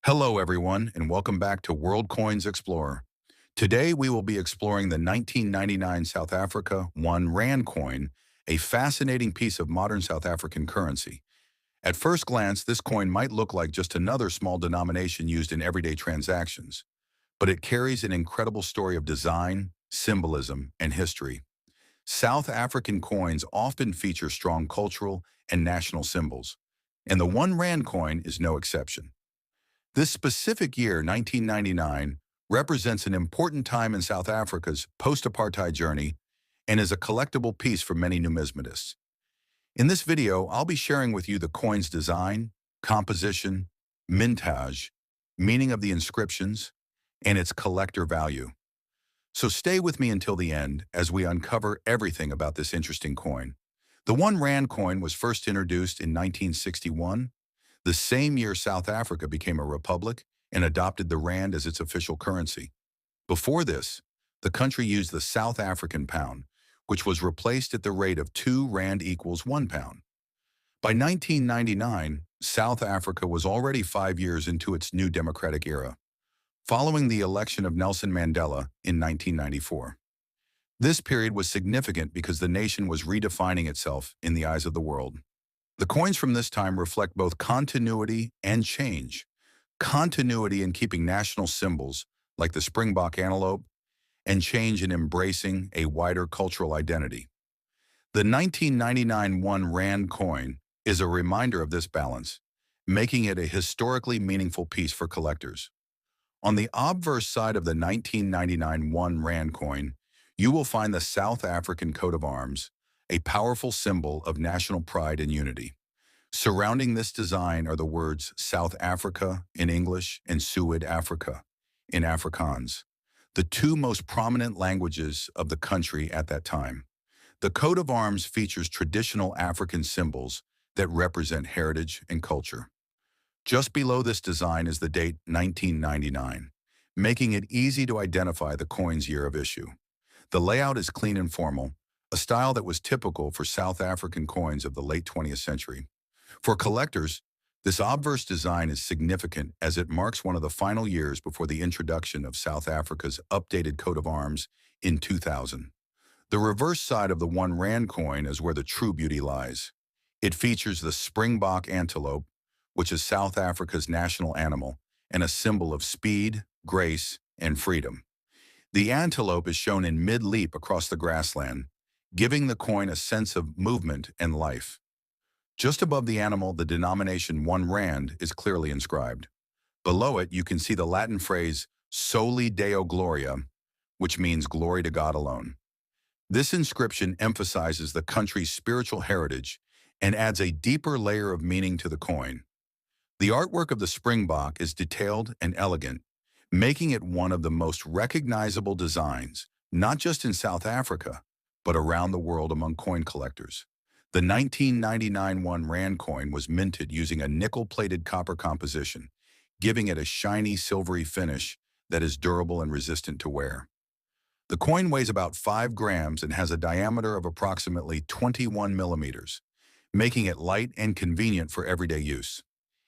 Hello, everyone, and welcome back to World Coins Explorer. Today, we will be exploring the 1999 South Africa 1 Rand coin, a fascinating piece of modern South African currency. At first glance, this coin might look like just another small denomination used in everyday transactions, but it carries an incredible story of design, symbolism, and history. South African coins often feature strong cultural and national symbols, and the 1 Rand coin is no exception. This specific year, 1999, represents an important time in South Africa's post-apartheid journey and is a collectible piece for many numismatists. In this video, I'll be sharing with you the coin's design, composition, mintage, meaning of the inscriptions, and its collector value. So stay with me until the end as we uncover everything about this interesting coin. The 1 Rand coin was first introduced in 1961, the same year South Africa became a republic and adopted the rand as its official currency. Before this, the country used the South African pound, which was replaced at the rate of 2 rand equals 1 pound. By 1999, South Africa was already 5 years into its new democratic era, following the election of Nelson Mandela in 1994. This period was significant because the nation was redefining itself in the eyes of the world. The coins from this time reflect both continuity and change. Continuity in keeping national symbols, like the springbok antelope, and change in embracing a wider cultural identity. The 1999 1 Rand coin is a reminder of this balance, making it a historically meaningful piece for collectors. On the obverse side of the 1999 1 Rand coin, you will find the South African coat of arms, a powerful symbol of national pride and unity. Surrounding this design are the words South Africa in English and Suid-Afrika in Afrikaans, the two most prominent languages of the country at that time. The coat of arms features traditional African symbols that represent heritage and culture. Just below this design is the date 1999, making it easy to identify the coin's year of issue. The layout is clean and formal, a style that was typical for South African coins of the late 20th century. For collectors, this obverse design is significant as it marks one of the final years before the introduction of South Africa's updated coat of arms in 2000. The reverse side of the 1 Rand coin is where the true beauty lies. It features the springbok antelope, which is South Africa's national animal and a symbol of speed, grace, and freedom. The antelope is shown in mid-leap across the grassland, giving the coin a sense of movement and life. Just above the animal, the denomination 1 Rand is clearly inscribed. Below it, you can see the Latin phrase Soli Deo Gloria, which means glory to God alone. This inscription emphasizes the country's spiritual heritage and adds a deeper layer of meaning to the coin. The artwork of the springbok is detailed and elegant, making it one of the most recognizable designs, not just in South Africa, but around the world among coin collectors. The 1999 1 Rand coin was minted using a nickel-plated copper composition, giving it a shiny silvery finish that is durable and resistant to wear. The coin weighs about 5 grams and has a diameter of approximately 21 millimeters, making it light and convenient for everyday use.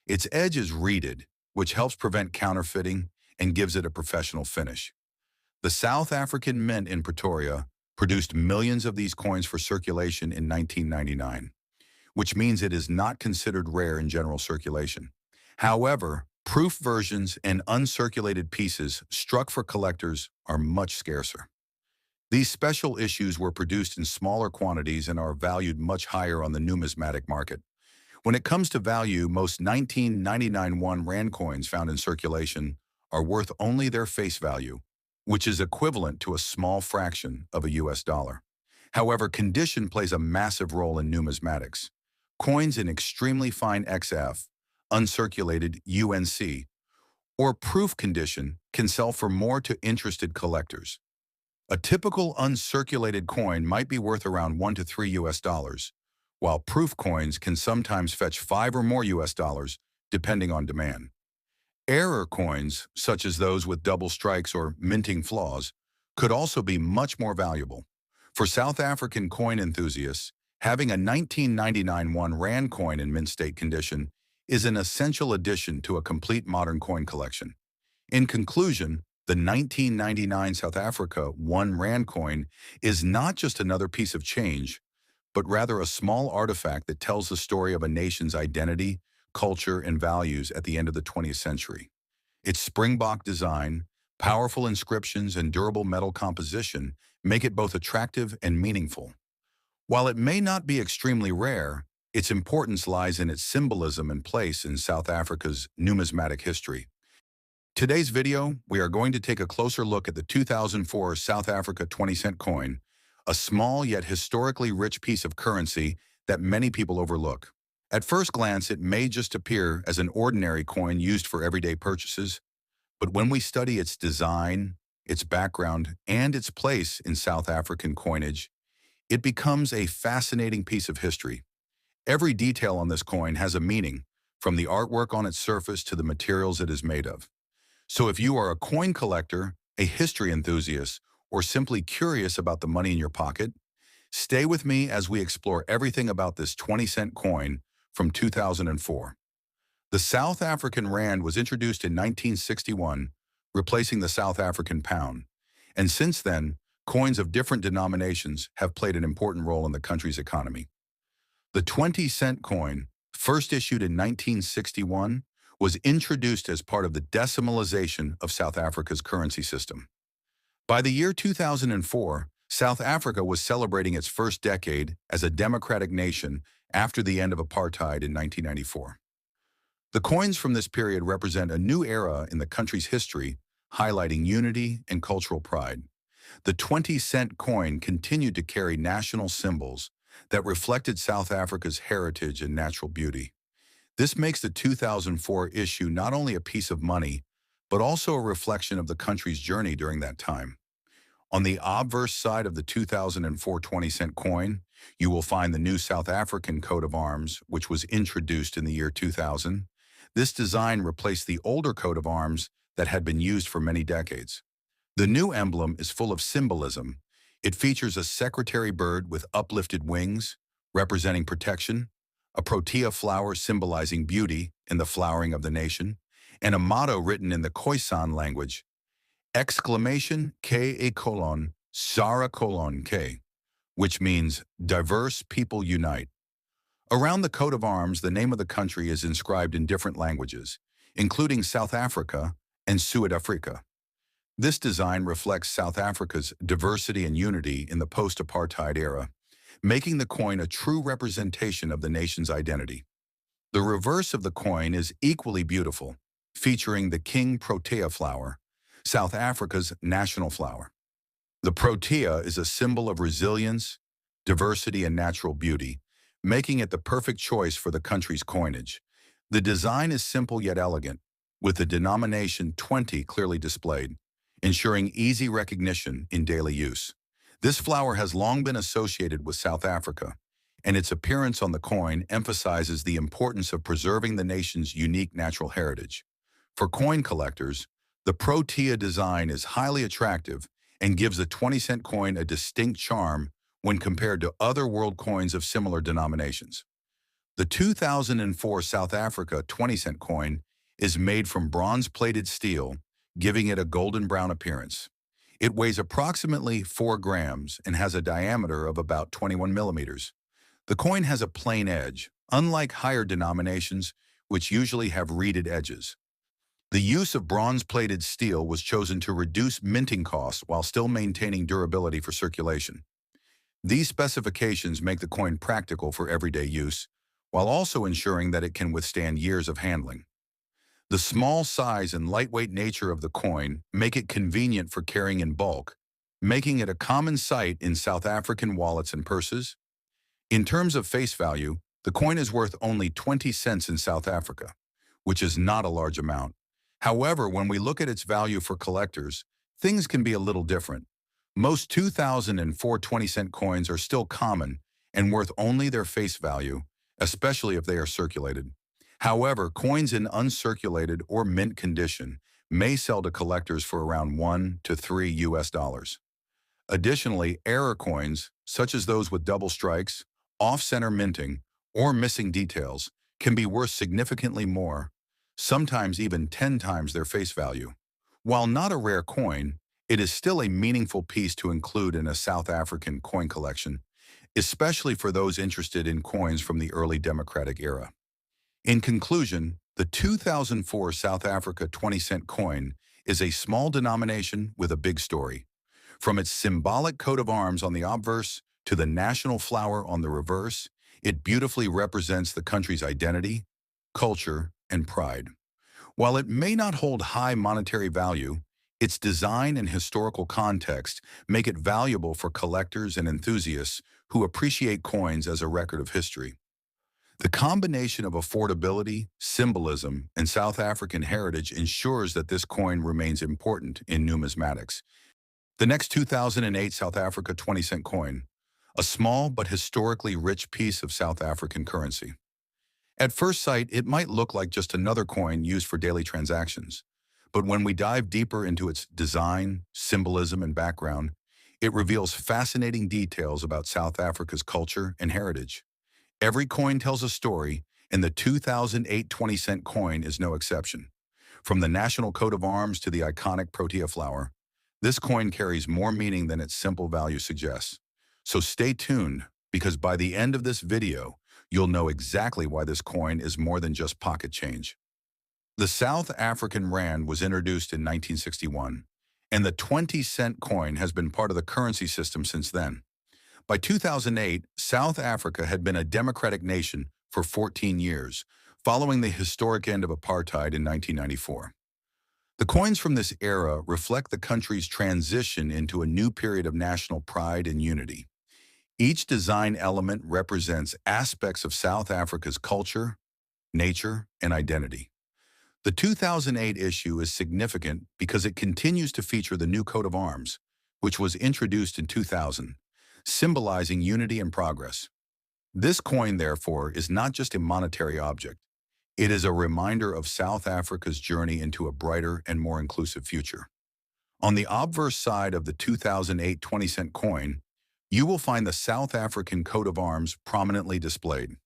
Its edge is reeded, which helps prevent counterfeiting and gives it a professional finish. The South African Mint in Pretoria produced millions of these coins for circulation in 1999, which means it is not considered rare in general circulation. However, proof versions and uncirculated pieces struck for collectors are much scarcer. These special issues were produced in smaller quantities and are valued much higher on the numismatic market. When it comes to value, most 1999 1 Rand coins found in circulation are worth only their face value, which is equivalent to a small fraction of a US dollar. However, condition plays a massive role in numismatics. Coins in extremely fine XF, uncirculated UNC, or proof condition can sell for more to interested collectors. A typical uncirculated coin might be worth around 1 to 3 US dollars, while proof coins can sometimes fetch 5 or more US dollars, depending on demand. Error coins, such as those with double strikes or minting flaws, could also be much more valuable. For South African coin enthusiasts, having a 1999 1 Rand coin in mint state condition is an essential addition to a complete modern coin collection. In conclusion, the 1999 South Africa 1 Rand coin is not just another piece of change, but rather a small artifact that tells the story of a nation's identity, culture, and values at the end of the 20th century. Its springbok design, powerful inscriptions, and durable metal composition make it both attractive and meaningful. While it may not be extremely rare, its importance lies in its symbolism and place in South Africa's numismatic history. Today's video, we are going to take a closer look at the 2004 South Africa 20-cent coin, a small yet historically rich piece of currency that many people overlook. At first glance, it may just appear as an ordinary coin used for everyday purchases, but when we study its design, its background, and its place in South African coinage, it becomes a fascinating piece of history. Every detail on this coin has a meaning, from the artwork on its surface to the materials it is made of. So if you are a coin collector, a history enthusiast, or simply curious about the money in your pocket, stay with me as we explore everything about this 20-cent coin from 2004. The South African rand was introduced in 1961, replacing the South African pound. And since then, coins of different denominations have played an important role in the country's economy. The 20-cent coin, first issued in 1961, was introduced as part of the decimalization of South Africa's currency system. By the year 2004, South Africa was celebrating its first decade as a democratic nation after the end of apartheid in 1994. The coins from this period represent a new era in the country's history, highlighting unity and cultural pride. The 20-cent coin continued to carry national symbols that reflected South Africa's heritage and natural beauty. This makes the 2004 issue not only a piece of money, but also a reflection of the country's journey during that time. On the obverse side of the 2004 20-cent coin, you will find the new South African coat of arms, which was introduced in the year 2000. This design replaced the older coat of arms that had been used for many decades. The new emblem is full of symbolism. It features a secretary bird with uplifted wings, representing protection, a protea flower symbolizing beauty in the flowering of the nation, and a motto written in the Khoisan language, exclamation K colon Sara colon K, which means diverse people unite. Around the coat of arms, the name of the country is inscribed in different languages, including South Africa and Suid-Afrika. This design reflects South Africa's diversity and unity in the post-apartheid era, making the coin a true representation of the nation's identity. The reverse of the coin is equally beautiful, featuring the king protea flower, South Africa's national flower. The protea is a symbol of resilience, diversity, and natural beauty, making it the perfect choice for the country's coinage. The design is simple yet elegant, with the denomination 20 clearly displayed, ensuring easy recognition in daily use. This flower has long been associated with South Africa, and its appearance on the coin emphasizes the importance of preserving the nation's unique natural heritage. For coin collectors, the protea design is highly attractive and gives the 20-cent coin a distinct charm when compared to other world coins of similar denominations. The 2004 South Africa 20-cent coin is made from bronze-plated steel, giving it a golden brown appearance. It weighs approximately 4 grams and has a diameter of about 21 millimeters. The coin has a plain edge, unlike higher denominations, which usually have reeded edges. The use of bronze-plated steel was chosen to reduce minting costs while still maintaining durability for circulation. These specifications make the coin practical for everyday use, while also ensuring that it can withstand years of handling. The small size and lightweight nature of the coin make it convenient for carrying in bulk, making it a common sight in South African wallets and purses. In terms of face value, the coin is worth only 20 cents in South Africa, which is not a large amount. However, when we look at its value for collectors, things can be a little different. Most 2004 20-cent coins are still common and worth only their face value, especially if they are circulated. However, coins in uncirculated or mint condition may sell to collectors for around $1 to $3. Additionally, error coins, such as those with double strikes, off-center minting, or missing details, can be worth significantly more, sometimes even 10 times their face value. While not a rare coin, it is still a meaningful piece to include in a South African coin collection, especially for those interested in coins from the early democratic era. In conclusion, the 2004 South Africa 20-cent coin is a small denomination with a big story. From its symbolic coat of arms on the obverse to the national flower on the reverse, it beautifully represents the country's identity, culture, and pride. While it may not hold high monetary value, its design and historical context make it valuable for collectors and enthusiasts who appreciate coins as a record of history. The combination of affordability, symbolism, and South African heritage ensures that this coin remains important in numismatics. The next 2008 South Africa 20-cent coin, a small but historically rich piece of South African currency. At first sight, it might look like just another coin used for daily transactions. But when we dive deeper into its design, symbolism, and background, it reveals fascinating details about South Africa's culture and heritage. Every coin tells a story, and the 2008 20-cent coin is no exception. From the national coat of arms to the iconic protea flower, this coin carries more meaning than its simple value suggests. So stay tuned, because by the end of this video, you'll know exactly why this coin is more than just pocket change. The South African rand was introduced in 1961, and the 20-cent coin has been part of the currency system since then. By 2008, South Africa had been a democratic nation for 14 years, following the historic end of apartheid in 1994. The coins from this era reflect the country's transition into a new period of national pride and unity. Each design element represents aspects of South Africa's culture, nature, and identity. The 2008 issue is significant because it continues to feature the new coat of arms, which was introduced in 2000, symbolizing unity and progress. This coin, therefore, is not just a monetary object. It is a reminder of South Africa's journey into a brighter and more inclusive future. On the obverse side of the 2008 20-cent coin, you will find the South African coat of arms prominently displayed.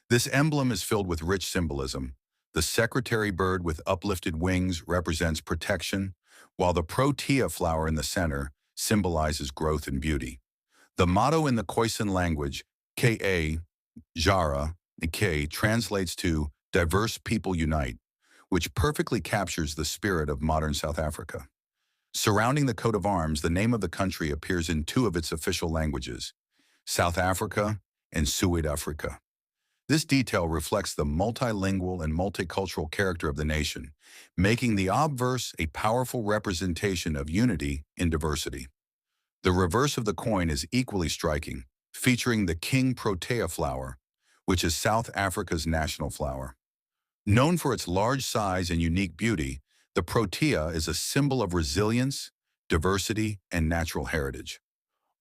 This emblem is filled with rich symbolism. The secretary bird with uplifted wings represents protection, while the protea flower in the center symbolizes growth and beauty. The motto in the Khoisan language, Ka, Jara, K, translates to Diverse People Unite, which perfectly captures the spirit of modern South Africa. Surrounding the coat of arms, the name of the country appears in two of its official languages, South Africa and Suid-Afrika. This detail reflects the multilingual and multicultural character of the nation, making the obverse a powerful representation of unity in diversity. The reverse of the coin is equally striking, featuring the King Protea flower, which is South Africa's national flower. Known for its large size and unique beauty, the protea is a symbol of resilience, diversity, and natural heritage.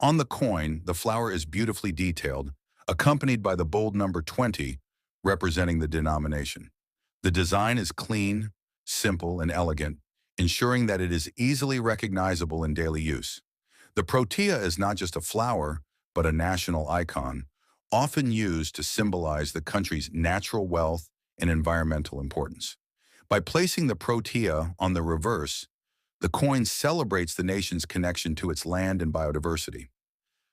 On the coin, the flower is beautifully detailed, accompanied by the bold number 20, representing the denomination. The design is clean, simple, and elegant, ensuring that it is easily recognizable in daily use. The protea is not just a flower, but a national icon, often used to symbolize the country's natural wealth and environmental importance. By placing the protea on the reverse, the coin celebrates the nation's connection to its land and biodiversity.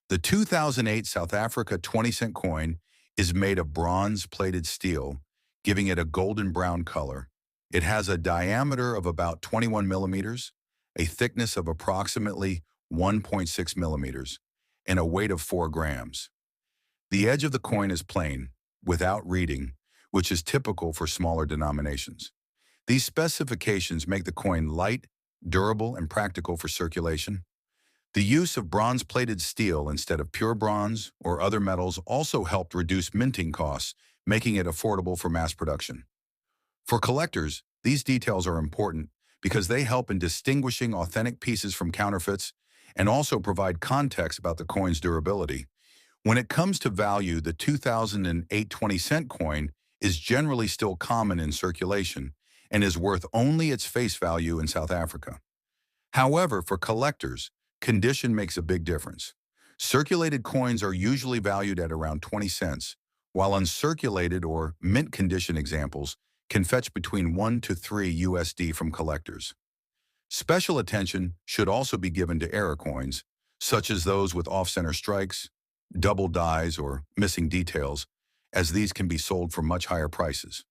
The 2008 South Africa 20-cent coin is made of bronze-plated steel, giving it a golden brown color. It has a diameter of about 21 millimeters, a thickness of approximately 1.6 millimeters, and a weight of 4 grams. The edge of the coin is plain, without reading, which is typical for smaller denominations. These specifications make the coin light, durable, and practical for circulation. The use of bronze-plated steel instead of pure bronze or other metals also helped reduce minting costs, making it affordable for mass production. For collectors, these details are important because they help in distinguishing authentic pieces from counterfeits and also provide context about the coin's durability. When it comes to value, the 2008 20-cent coin is generally still common in circulation and is worth only its face value in South Africa. However, for collectors, condition makes a big difference. Circulated coins are usually valued at around 20 cents, while uncirculated or mint condition examples can fetch between 1 to 3 USD from collectors. Special attention should also be given to error coins, such as those with off-center strikes, double dies, or missing details, as these can be sold for much higher prices.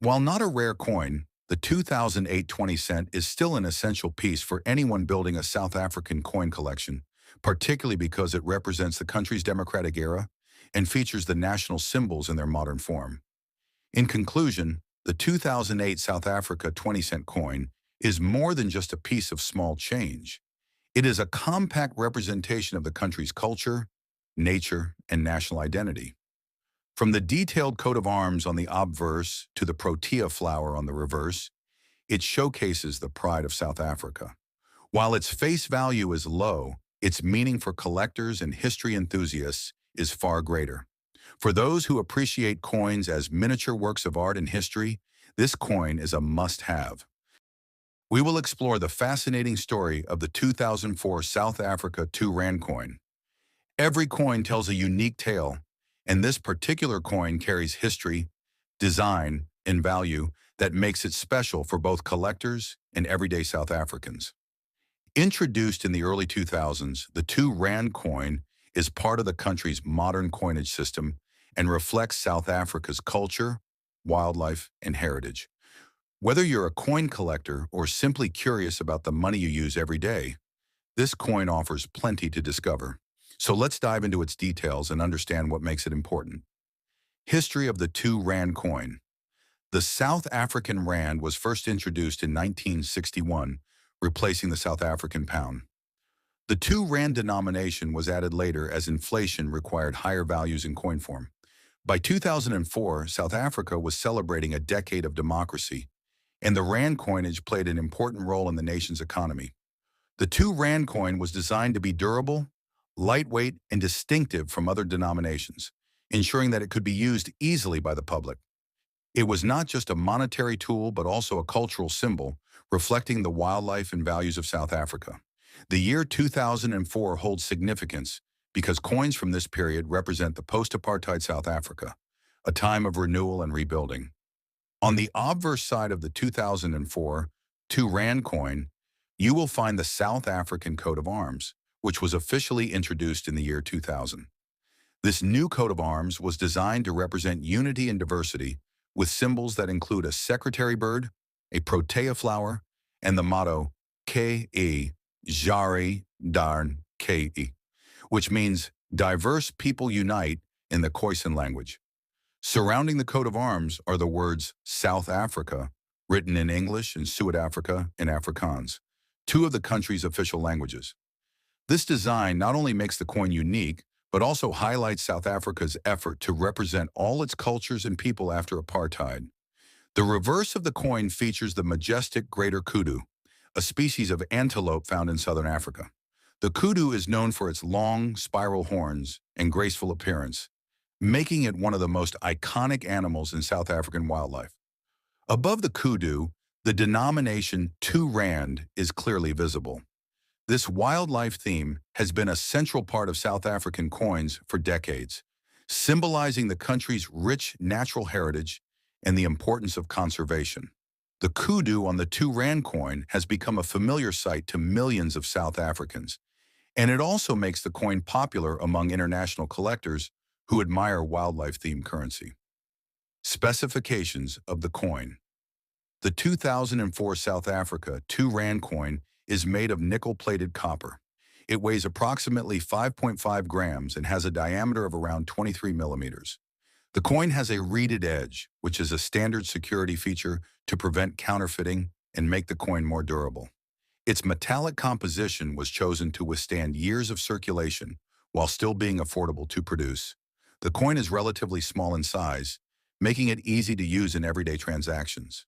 While not a rare coin, the 2008 20 cent is still an essential piece for anyone building a South African coin collection, particularly because it represents the country's democratic era and features the national symbols in their modern form. In conclusion, the 2008 South Africa 20 cent coin is more than just a piece of small change. It is a compact representation of the country's culture, nature, and national identity. From the detailed coat of arms on the obverse to the protea flower on the reverse, it showcases the pride of South Africa. While its face value is low, its meaning for collectors and history enthusiasts is far greater. For those who appreciate coins as miniature works of art and history, this coin is a must-have. We will explore the fascinating story of the 2004 South Africa 2 Rand coin. Every coin tells a unique tale, and this particular coin carries history, design, and value that makes it special for both collectors and everyday South Africans. Introduced in the early 2000s, the 2 Rand coin is part of the country's modern coinage system and reflects South Africa's culture, wildlife, and heritage. Whether you're a coin collector or simply curious about the money you use every day, this coin offers plenty to discover. So let's dive into its details and understand what makes it important. History of the 2 Rand coin. The South African rand was first introduced in 1961, replacing the South African pound. The 2 Rand denomination was added later as inflation required higher values in coin form. By 2004, South Africa was celebrating a decade of democracy, and the Rand coinage played an important role in the nation's economy. The 2 Rand coin was designed to be durable, lightweight, and distinctive from other denominations, ensuring that it could be used easily by the public. It was not just a monetary tool, but also a cultural symbol, reflecting the wildlife and values of South Africa. The year 2004 holds significance because coins from this period represent the post-apartheid South Africa, a time of renewal and rebuilding. On the obverse side of the 2004 2 Rand coin, you will find the South African coat of arms, which was officially introduced in the year 2000. This new coat of arms was designed to represent unity and diversity, with symbols that include a secretary bird, a protea flower, and the motto Ke Jari Darn Ke, which means diverse people unite in the Khoisan language. Surrounding the coat of arms are the words South Africa, written in English and Suid-Afrika in Afrikaans, two of the country's official languages. This design not only makes the coin unique, but also highlights South Africa's effort to represent all its cultures and people after apartheid. The reverse of the coin features the majestic greater kudu, a species of antelope found in southern Africa. The kudu is known for its long, spiral horns and graceful appearance, making it one of the most iconic animals in South African wildlife. Above the kudu, the denomination 2 Rand is clearly visible. This wildlife theme has been a central part of South African coins for decades, symbolizing the country's rich natural heritage and the importance of conservation. The kudu on the 2 Rand coin has become a familiar sight to millions of South Africans, and it also makes the coin popular among international collectors who admire wildlife-themed currency. Specifications of the coin. The 2004 South Africa 2 Rand coin is made of nickel-plated copper. It weighs approximately 5.5 grams and has a diameter of around 23 millimeters. The coin has a reeded edge, which is a standard security feature to prevent counterfeiting and make the coin more durable. Its metallic composition was chosen to withstand years of circulation while still being affordable to produce. The coin is relatively small in size, making it easy to use in everyday transactions.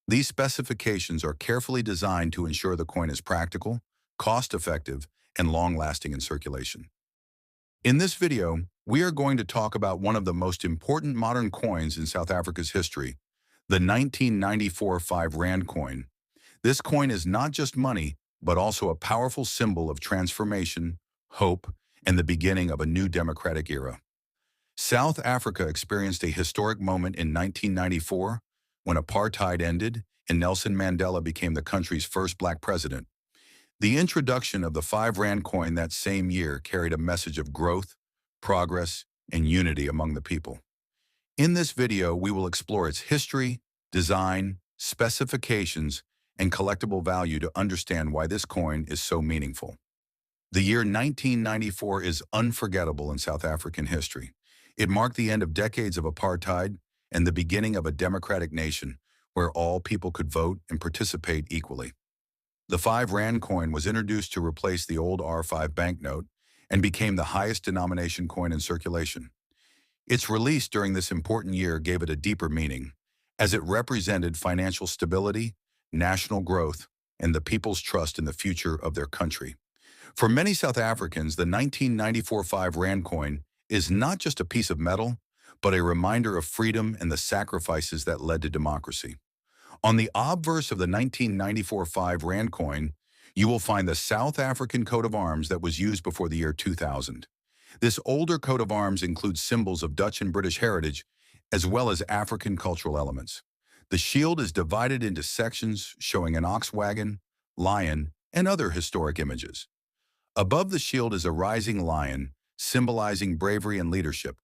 These specifications are carefully designed to ensure the coin is practical, cost-effective, and long-lasting in circulation. In this video, we are going to talk about one of the most important modern coins in South Africa's history, the 1994 5 Rand coin. This coin is not just money, but also a powerful symbol of transformation, hope, and the beginning of a new democratic era. South Africa experienced a historic moment in 1994 when apartheid ended and Nelson Mandela became the country's first black president. The introduction of the 5 Rand coin that same year carried a message of growth, progress, and unity among the people. In this video, we will explore its history, design, specifications, and collectible value to understand why this coin is so meaningful. The year 1994 is unforgettable in South African history. It marked the end of decades of apartheid and the beginning of a democratic nation where all people could vote and participate equally. The 5 Rand coin was introduced to replace the old R5 banknote and became the highest denomination coin in circulation. Its release during this important year gave it a deeper meaning, as it represented financial stability, national growth, and the people's trust in the future of their country. For many South Africans, the 1994 5 Rand coin is not just a piece of metal, but a reminder of freedom and the sacrifices that led to democracy. On the obverse of the 1994 5 Rand coin, you will find the South African coat of arms that was used before the year 2000. This older coat of arms includes symbols of Dutch and British heritage, as well as African cultural elements. The shield is divided into sections showing an ox wagon, lion, and other historic images. Above the shield is a rising lion, symbolizing bravery and leadership.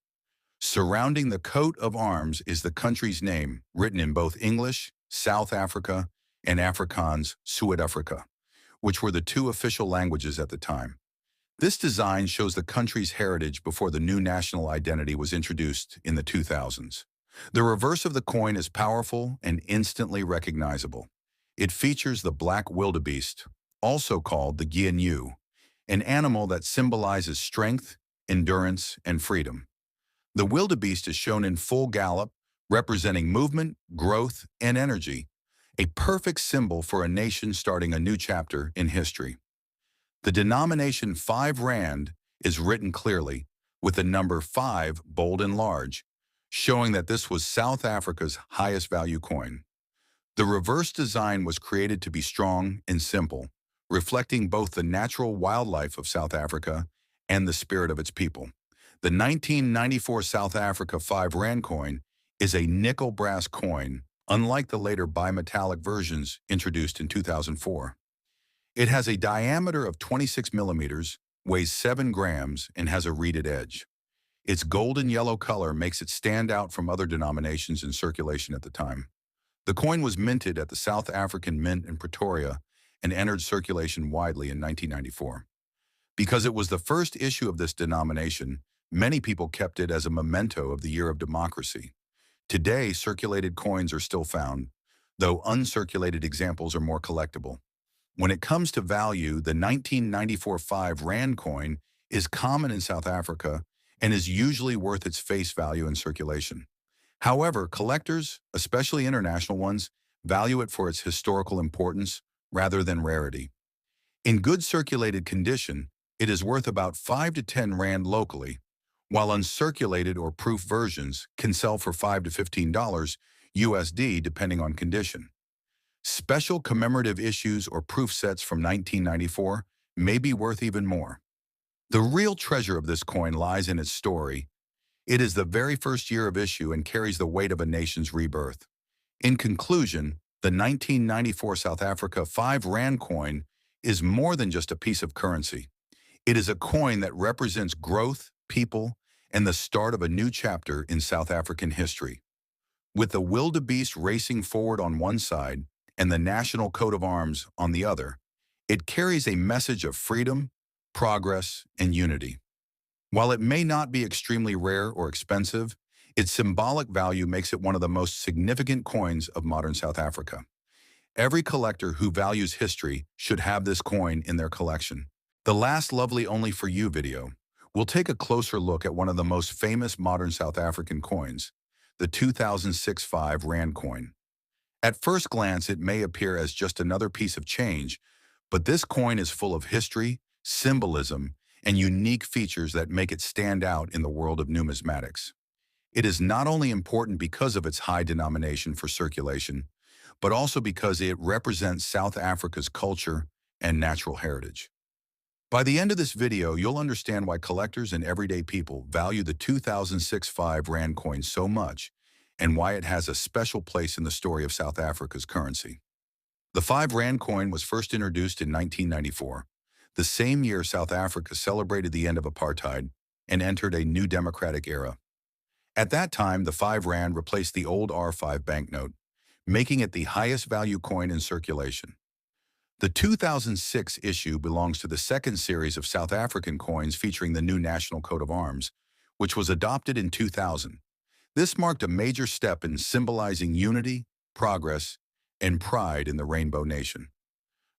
Surrounding the coat of arms is the country's name, written in both English, South Africa, and Afrikaans, Suid-Afrika, which were the 2 official languages at the time. This design shows the country's heritage before the new national identity was introduced in the 2000s. The reverse of the coin is powerful and instantly recognizable. It features the black wildebeest, also called the GNU, an animal that symbolizes strength, endurance, and freedom. The wildebeest is shown in full gallop, representing movement, growth, and energy, a perfect symbol for a nation starting a new chapter in history. The denomination 5 Rand is written clearly, with the number 5 bold and large, showing that this was South Africa's highest value coin. The reverse design was created to be strong and simple, reflecting both the natural wildlife of South Africa and the spirit of its people. The 1994 South Africa 5 Rand coin is a nickel brass coin, unlike the later bimetallic versions introduced in 2004. It has a diameter of 26 millimeters, weighs 7 grams, and has a reeded edge. Its golden yellow color makes it stand out from other denominations in circulation at the time. The coin was minted at the South African Mint in Pretoria and entered circulation widely in 1994. Because it was the first issue of this denomination, many people kept it as a memento of the year of democracy. Today, circulated coins are still found, though uncirculated examples are more collectible. When it comes to value, the 1994 5 Rand coin is common in South Africa and is usually worth its face value in circulation. However, collectors, especially international ones, value it for its historical importance rather than rarity. In good circulated condition, it is worth about 5 to 10 Rand locally, while uncirculated or proof versions can sell for $5 to $15 USD depending on condition. Special commemorative issues or proof sets from 1994 may be worth even more. The real treasure of this coin lies in its story. It is the very first year of issue and carries the weight of a nation's rebirth. In conclusion, the 1994 South Africa 5 Rand coin is more than just a piece of currency. It is a coin that represents growth, people, and the start of a new chapter in South African history. With the wildebeest racing forward on one side and the national coat of arms on the other, it carries a message of freedom, progress, and unity. While it may not be extremely rare or expensive, its symbolic value makes it one of the most significant coins of modern South Africa. Every collector who values history should have this coin in their collection. The last Lovely Only For You video, we'll take a closer look at one of the most famous modern South African coins, the 2006 5 Rand coin. At first glance, it may appear as just another piece of change, but this coin is full of history, symbolism, and unique features that make it stand out in the world of numismatics. It is not only important because of its high denomination for circulation, but also because it represents South Africa's culture and natural heritage. By the end of this video, you'll understand why collectors and everyday people value the 2006 5 Rand coin so much and why it has a special place in the story of South Africa's currency. The 5 Rand coin was first introduced in 1994, the same year South Africa celebrated the end of apartheid and entered a new democratic era. At that time, the 5 Rand replaced the old R5 banknote, making it the highest value coin in circulation. The 2006 issue belongs to the second series of South African coins featuring the new national coat of arms, which was adopted in 2000. This marked a major step in symbolizing unity, progress, and pride in the Rainbow Nation.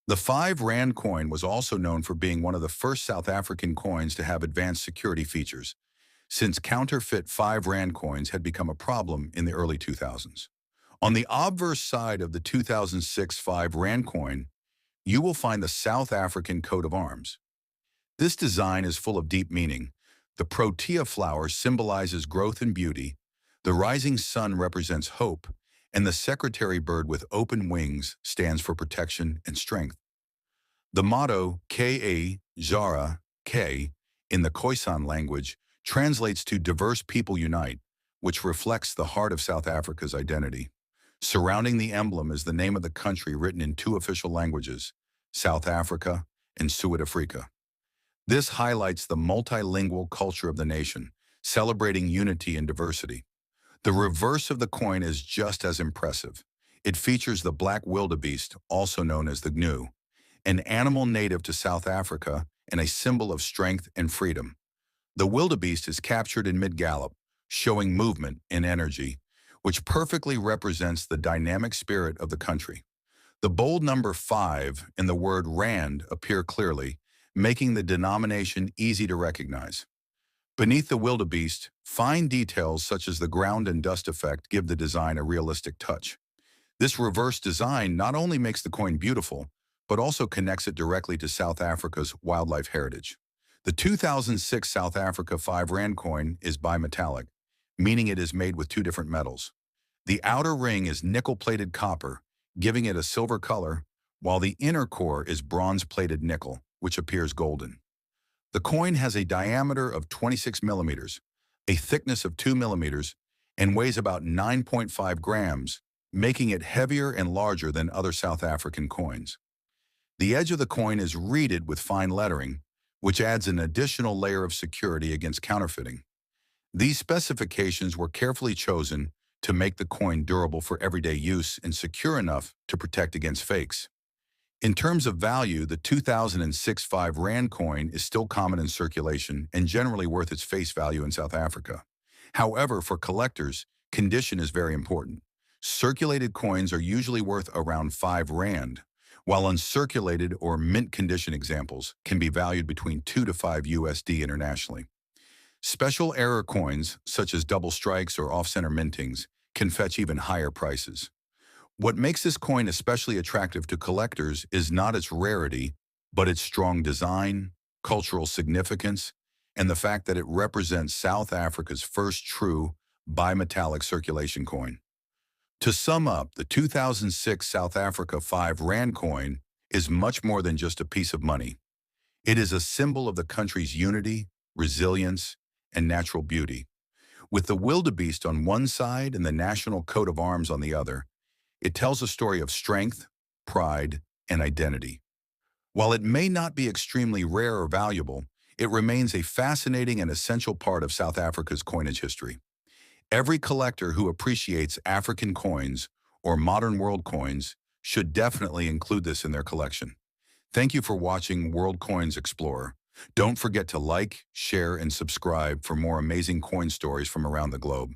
The 5 Rand coin was also known for being one of the first South African coins to have advanced security features, since counterfeit 5 Rand coins had become a problem in the early 2000s. On the obverse side of the 2006 5 Rand coin, you will find the South African coat of arms. This design is full of deep meaning. The protea flower symbolizes growth and beauty, the rising sun represents hope, and the secretary bird with open wings stands for protection and strength. The motto Ka Zara K in the Khoisan language translates to Diverse People Unite, which reflects the heart of South Africa's identity. Surrounding the emblem is the name of the country written in 2 official languages, South Africa and Suid-Afrika. This highlights the multilingual culture of the nation, celebrating unity and diversity. The reverse of the coin is just as impressive. It features the black wildebeest, also known as the gnu, an animal native to South Africa and a symbol of strength and freedom. The wildebeest is captured in mid-gallop, showing movement and energy, which perfectly represents the dynamic spirit of the country. The bold number 5 and the word Rand appear clearly, making the denomination easy to recognize. Beneath the wildebeest, fine details such as the ground and dust effect give the design a realistic touch. This reverse design not only makes the coin beautiful, but also connects it directly to South Africa's wildlife heritage. The 2006 South Africa 5 Rand coin is bimetallic, meaning it is made with 2 different metals. The outer ring is nickel-plated copper, giving it a silver color, while the inner core is bronze-plated nickel, which appears golden. The coin has a diameter of 26 millimeters, a thickness of 2 millimeters, and weighs about 9.5 grams, making it heavier and larger than other South African coins. The edge of the coin is reeded with fine lettering, which adds an additional layer of security against counterfeiting. These specifications were carefully chosen to make the coin durable for everyday use and secure enough to protect against fakes. In terms of value, the 2006 5 Rand coin is still common in circulation and generally worth its face value in South Africa. However, for collectors, condition is very important. Circulated coins are usually worth around 5 Rand, while uncirculated or mint condition examples can be valued between 2 to 5 USD internationally. Special error coins, such as double strikes or off-center mintings, can fetch even higher prices. What makes this coin especially attractive to collectors is not its rarity, but its strong design, cultural significance, and the fact that it represents South Africa's first true bimetallic circulation coin. To sum up, the 2006 South Africa 5 Rand coin is much more than just a piece of money. It is a symbol of the country's unity, resilience, and natural beauty. With the wildebeest on one side and the national coat of arms on the other, it tells a story of strength, pride, and identity. While it may not be extremely rare or valuable, it remains a fascinating and essential part of South Africa's coinage history. Every collector who appreciates African coins or modern world coins should definitely include this in their collection. Thank you for watching World Coins Explorer. Don't forget to like, share, and subscribe for more amazing coin stories from around the globe.